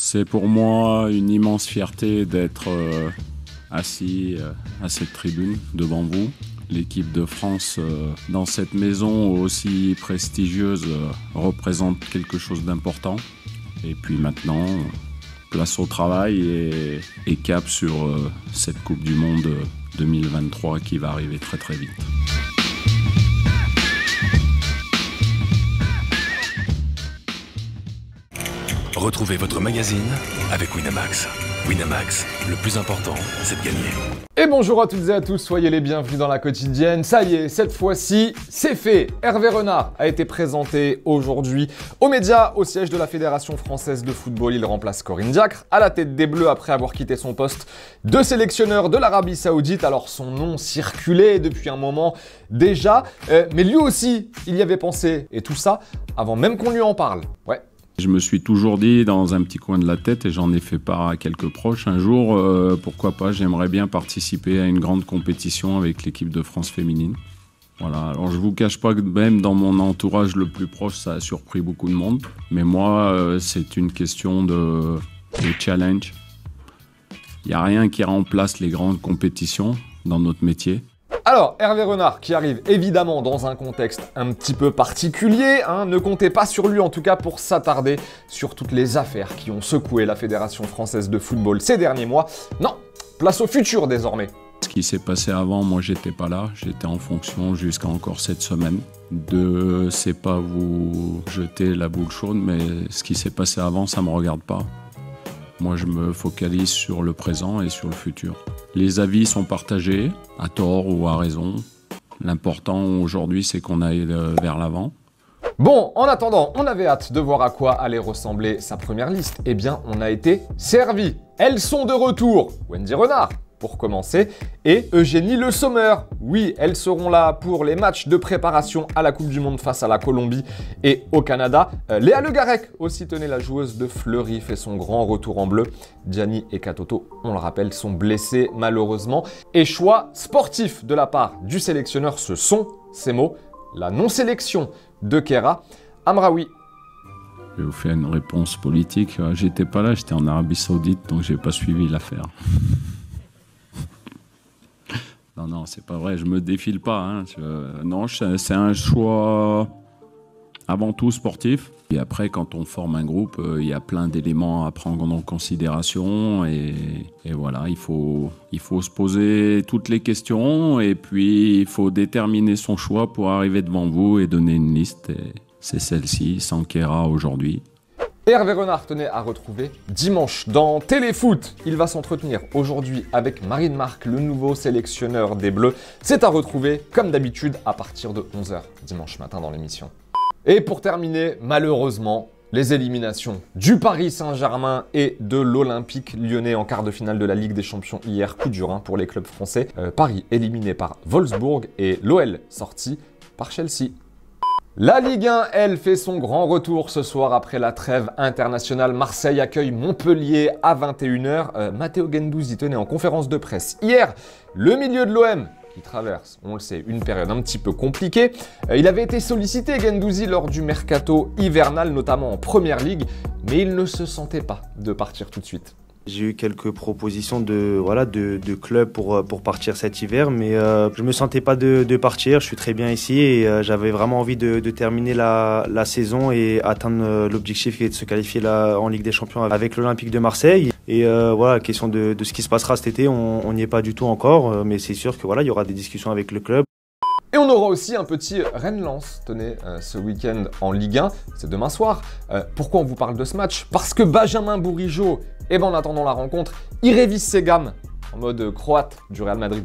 C'est pour moi une immense fierté d'être assis à cette tribune devant vous. L'équipe de France dans cette maison aussi prestigieuse représente quelque chose d'important. Et puis maintenant, place au travail et cap sur cette Coupe du Monde 2023 qui va arriver très très vite. Retrouvez votre magazine avec Winamax. Winamax, le plus important, c'est de gagner. Et bonjour à toutes et à tous, soyez les bienvenus dans la quotidienne. Ça y est, cette fois-ci, c'est fait. Hervé Renard a été présenté aujourd'hui aux médias au siège de la Fédération française de football. Il remplace Corinne Diacre à la tête des Bleus après avoir quitté son poste de sélectionneur de l'Arabie Saoudite. Alors son nom circulait depuis un moment déjà, mais lui aussi, il y avait pensé. Et tout ça avant même qu'on lui en parle. Ouais. Je me suis toujours dit dans un petit coin de la tête, et j'en ai fait part à quelques proches, un jour, pourquoi pas, j'aimerais bien participer à une grande compétition avec l'équipe de France féminine. Voilà, alors je vous cache pas que même dans mon entourage le plus proche, ça a surpris beaucoup de monde. Mais moi, c'est une question de challenge. Il n'y a rien qui remplace les grandes compétitions dans notre métier. Alors, Hervé Renard qui arrive évidemment dans un contexte un petit peu particulier, ne comptez pas sur lui en tout cas pour s'attarder sur toutes les affaires qui ont secoué la Fédération française de football ces derniers mois. Non, place au futur désormais. Ce qui s'est passé avant, moi j'étais pas là, j'étais en fonction jusqu'à encore cette semaine. C'est pas vous jeter la boule chaude, mais ce qui s'est passé avant, ça me regarde pas. Moi, je me focalise sur le présent et sur le futur. Les avis sont partagés, à tort ou à raison. L'important aujourd'hui, c'est qu'on aille vers l'avant. Bon, en attendant, on avait hâte de voir à quoi allait ressembler sa première liste. Eh bien, on a été servi. Elles sont de retour. Wendy Renard, pour commencer, et Eugénie Le Sommer. Oui, elles seront là pour les matchs de préparation à la Coupe du Monde face à la Colombie et au Canada. Léa Le Garec aussi, tenait la joueuse de Fleury, fait son grand retour en bleu. Gianni et Katoto, on le rappelle, sont blessés malheureusement. Et choix sportif de la part du sélectionneur, ce sont ces mots, la non-sélection de Kéra Amraoui. Je vais vous faire une réponse politique. J'étais pas là, j'étais en Arabie Saoudite, donc j'ai pas suivi l'affaire. Non, c'est pas vrai, je me défile pas. Non, c'est un choix avant tout sportif. Et après, quand on forme un groupe, il y a plein d'éléments à prendre en considération. Et voilà, il faut se poser toutes les questions. Et puis, il faut déterminer son choix pour arriver devant vous et donner une liste. Et c'est celle-ci, sans Kéra aujourd'hui. Hervé Renard tenait à retrouver dimanche dans Téléfoot. Il va s'entretenir aujourd'hui avec Marine Marc, le nouveau sélectionneur des Bleus. C'est à retrouver, comme d'habitude, à partir de 11 h dimanche matin dans l'émission. Et pour terminer, malheureusement, les éliminations du Paris Saint-Germain et de l'Olympique Lyonnais en quart de finale de la Ligue des Champions hier. Coup dur pour les clubs français. Paris éliminé par Wolfsburg et l'OL sorti par Chelsea. La Ligue 1, elle, fait son grand retour ce soir après la trêve internationale. Marseille accueille Montpellier à 21 h. Matteo Guendouzi tenait en conférence de presse hier le milieu de l'OM qui traverse, on le sait, une période un petit peu compliquée. Il avait été sollicité, Guendouzi, lors du mercato hivernal, notamment en Première Ligue, mais il ne se sentait pas de partir tout de suite. J'ai eu quelques propositions de clubs pour partir cet hiver, mais je me sentais pas de partir. Je suis très bien ici et j'avais vraiment envie de terminer la saison et atteindre l'objectif qui est de se qualifier en Ligue des Champions avec l'Olympique de Marseille. Et voilà, question de ce qui se passera cet été, on n'y est pas du tout encore, mais c'est sûr que voilà, il y aura des discussions avec le club. Et on aura aussi un petit Rennes-Lens, tenez, ce week-end en Ligue 1, c'est demain soir. Pourquoi on vous parle de ce match? Parce que Benjamin Bourigeaud, en attendant la rencontre, il révise ses gammes en mode croate du Real Madrid.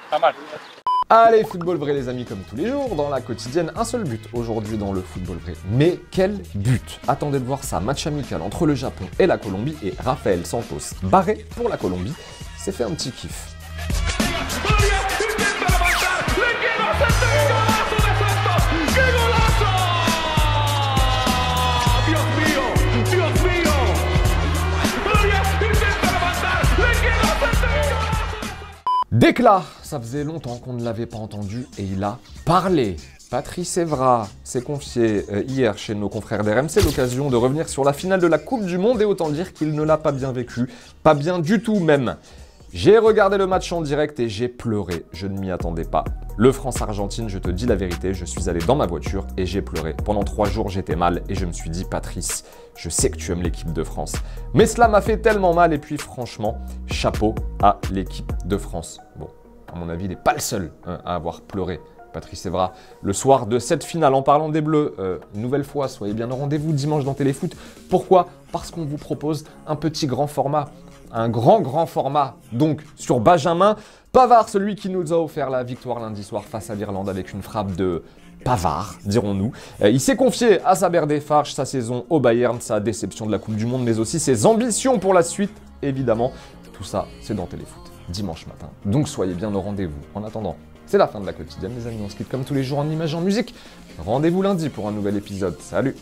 Pas mal. Allez, football vrai les amis, comme tous les jours, dans la quotidienne, un seul but aujourd'hui dans le football vrai. Mais quel but! Attendez de voir ça, match amical entre le Japon et la Colombie, et Rafael Santos, barré pour la Colombie, s'est fait un petit kiff. Éclat, ça faisait longtemps qu'on ne l'avait pas entendu et il a parlé. Patrice Evra s'est confié hier chez nos confrères d'RMC l'occasion de revenir sur la finale de la Coupe du Monde et autant dire qu'il ne l'a pas bien vécu, pas bien du tout même. J'ai regardé le match en direct et j'ai pleuré, je ne m'y attendais pas. Le France-Argentine, je te dis la vérité, je suis allé dans ma voiture et j'ai pleuré. Pendant 3 jours, j'étais mal et je me suis dit, Patrice, je sais que tu aimes l'équipe de France. Mais cela m'a fait tellement mal et puis franchement, chapeau à l'équipe de France. Bon, à mon avis, il n'est pas le seul à avoir pleuré. Patrice Evra, le soir de cette finale. En parlant des Bleus, une nouvelle fois, soyez bien au rendez-vous dimanche dans Téléfoot. Pourquoi? Parce qu'on vous propose un petit grand format, un grand format, donc sur Benjamin Pavard, celui qui nous a offert la victoire lundi soir face à l'Irlande avec une frappe de Pavard, dirons-nous. Il s'est confié à Saber Defarge, sa saison au Bayern, sa déception de la Coupe du Monde, mais aussi ses ambitions pour la suite, évidemment. Tout ça, c'est dans Téléfoot, dimanche matin. Donc soyez bien au rendez-vous. En attendant, c'est la fin de la quotidienne, les amis. On se quitte comme tous les jours en images et en musique. Rendez-vous lundi pour un nouvel épisode. Salut!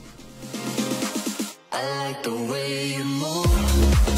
I like the way you move.